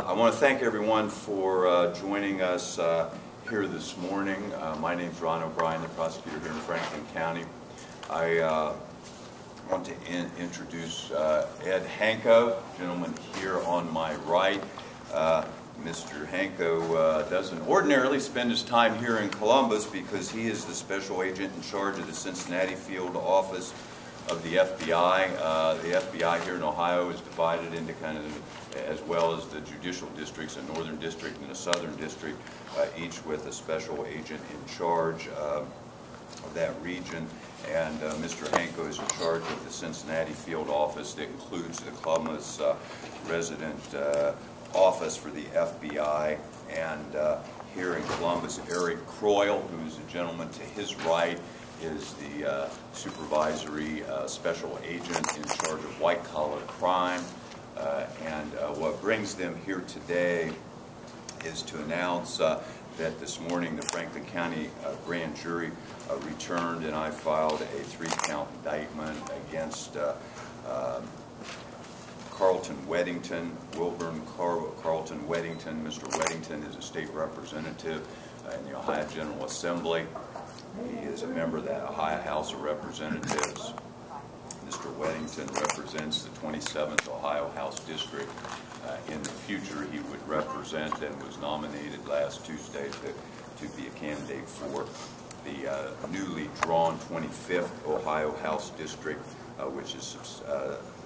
I want to thank everyone for joining us here this morning. My name is Ron O'Brien, the prosecutor here in Franklin County. I want to introduce Ed Hanko, gentleman here on my right. Mr. Hanko doesn't ordinarily spend his time here in Columbus because he is the special agent in charge of the Cincinnati field office of the FBI. The FBI here in Ohio is divided into as well as the judicial districts, a northern district and a southern district, each with a special agent in charge of that region. And Mr. Hanko is in charge of the Cincinnati field office that includes the Columbus resident office for the FBI. And here in Columbus, Eric Croyle, who is the gentleman to his right, is the supervisory special agent in charge of white-collar crime. What brings them here today is to announce that this morning the Franklin County grand jury returned, and I filed a 3-count indictment against Carlton Weddington, Wilburn Carlton Weddington. Mr. Weddington is a state representative in the Ohio General Assembly. He is a member of the Ohio House of Representatives. Mr. Weddington represents the 27th Ohio House District. In the future, he would represent and was nominated last Tuesday to be a candidate for the newly drawn 25th Ohio House District, which is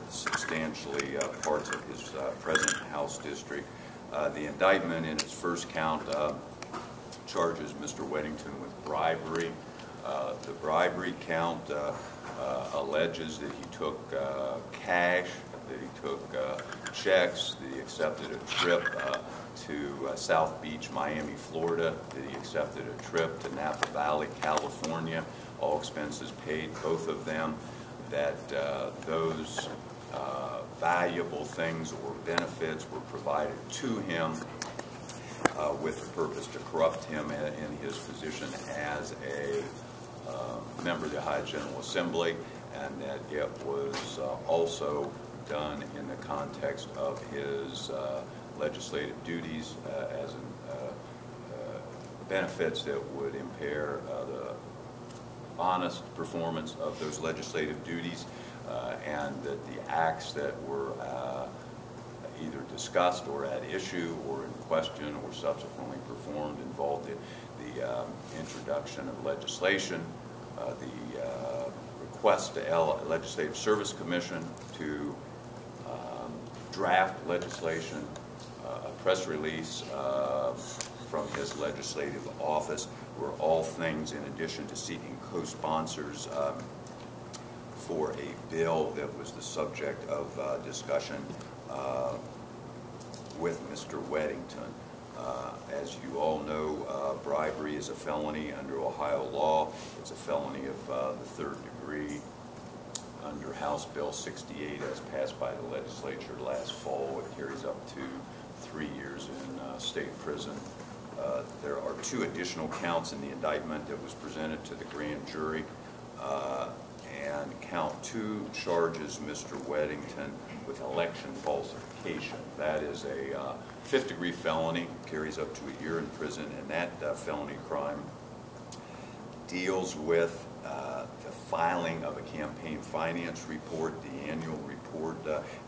substantially parts of his present House District. The indictment in its first count charges Mr. Weddington with bribery. The bribery count alleges that he took cash, that he took checks, that he accepted a trip to South Beach, Miami, Florida, that he accepted a trip to Napa Valley, California, all expenses paid, both of them, that those valuable things or benefits were provided to him with the purpose to corrupt him in his position as a member of the Ohio General Assembly, and that it was also done in the context of his legislative duties as benefits that would impair the honest performance of those legislative duties, and that the acts that were either discussed or at issue or in question or subsequently performed involved the introduction of legislation, the request to Legislative Service Commission to draft legislation, a press release from his legislative office were all things in addition to seeking co-sponsors for a bill that was the subject of discussion with Mr. Weddington. As you all know, bribery is a felony under Ohio law. It's a felony of the third degree under House Bill 68 as passed by the legislature last fall. It carries up to 3 years in state prison. There are 2 additional counts in the indictment that was presented to the grand jury. And count 2 charges Mr. Weddington with election falsification. That is a 5th degree felony, carries up to a year in prison, and that felony crime deals with the filing of a campaign finance report, the annual report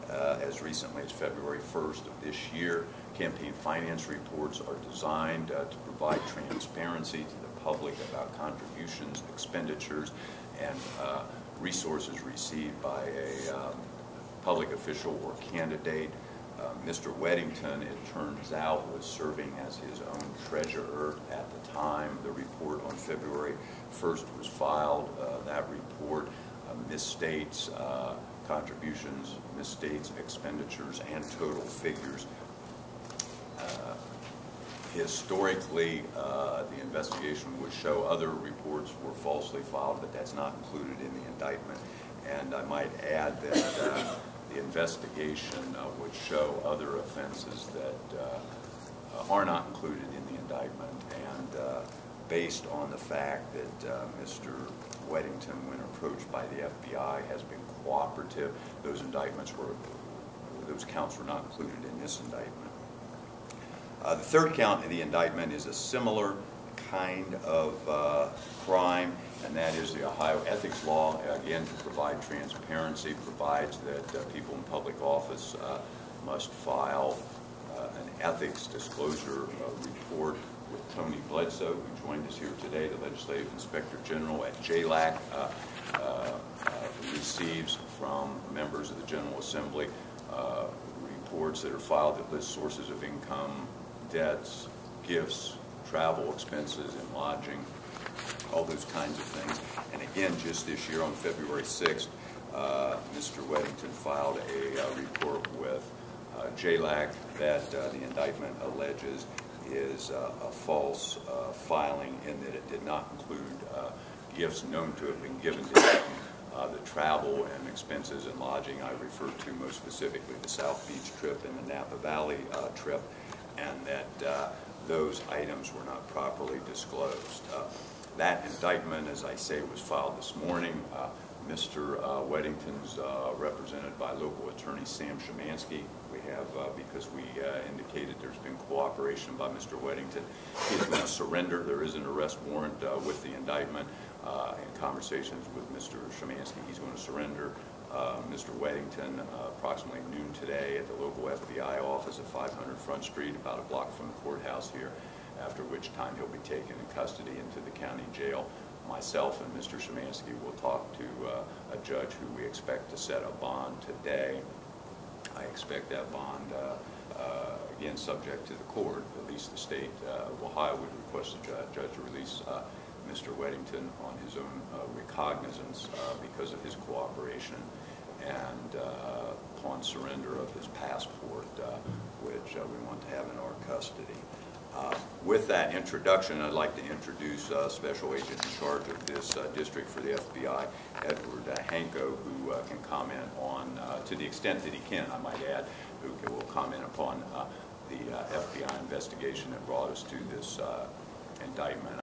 as recently as February 1st of this year. Campaign finance reports are designed to provide transparency to the public about contributions, expenditures, and resources received by a public official or candidate. Mr. Weddington, it turns out, was serving as his own treasurer at the time the report on February 1st was filed. That report misstates contributions, misstates expenditures, and total figures. Historically, the investigation would show other reports were falsely filed, but that's not included in the indictment. And I might add that the investigation would show other offenses that are not included in the indictment. And based on the fact that Mr. Weddington, when approached by the FBI, has been cooperative, those counts were not included in this indictment. The third count in the indictment is a similar kind of crime, and that is the Ohio ethics law, again, to provide transparency, provides that people in public office must file an ethics disclosure report with Tony Bledsoe, who joined us here today, the Legislative Inspector General at JLAC, receives from members of the General Assembly reports that are filed that list sources of income, debts, gifts, travel expenses, and lodging, all those kinds of things. And again, just this year on February 6th, Mr. Weddington filed a report with JLAC that the indictment alleges is a false filing in that it did not include gifts known to have been given to him. The travel and expenses and lodging I refer to most specifically the South Beach trip and the Napa Valley trip, and that those items were not properly disclosed. That indictment, as I say, was filed this morning. Mr. Weddington's represented by local attorney Sam Szymanski. We have, because we indicated there's been cooperation by Mr. Weddington, he's going to surrender. There is an arrest warrant with the indictment. In conversations with Mr. Szymanski, he's going to surrender Mr. Weddington approximately noon today at the local FBI office at 500 Front Street, about a block from the courthouse here, after which time he'll be taken in custody into the county jail. Myself and Mr. Szymanski will talk to a judge who we expect to set a bond today. I expect that bond, again, subject to the court, at least the state of Ohio would request the judge to release Mr. Weddington on his own recognizance because of his cooperation and upon surrender of his passport, which we want to have in our custody. With that introduction, I'd like to introduce Special Agent in charge of this district for the FBI, Edward Hanko, who can comment on, to the extent that he can, I might add, who will comment upon the FBI investigation that brought us to this indictment.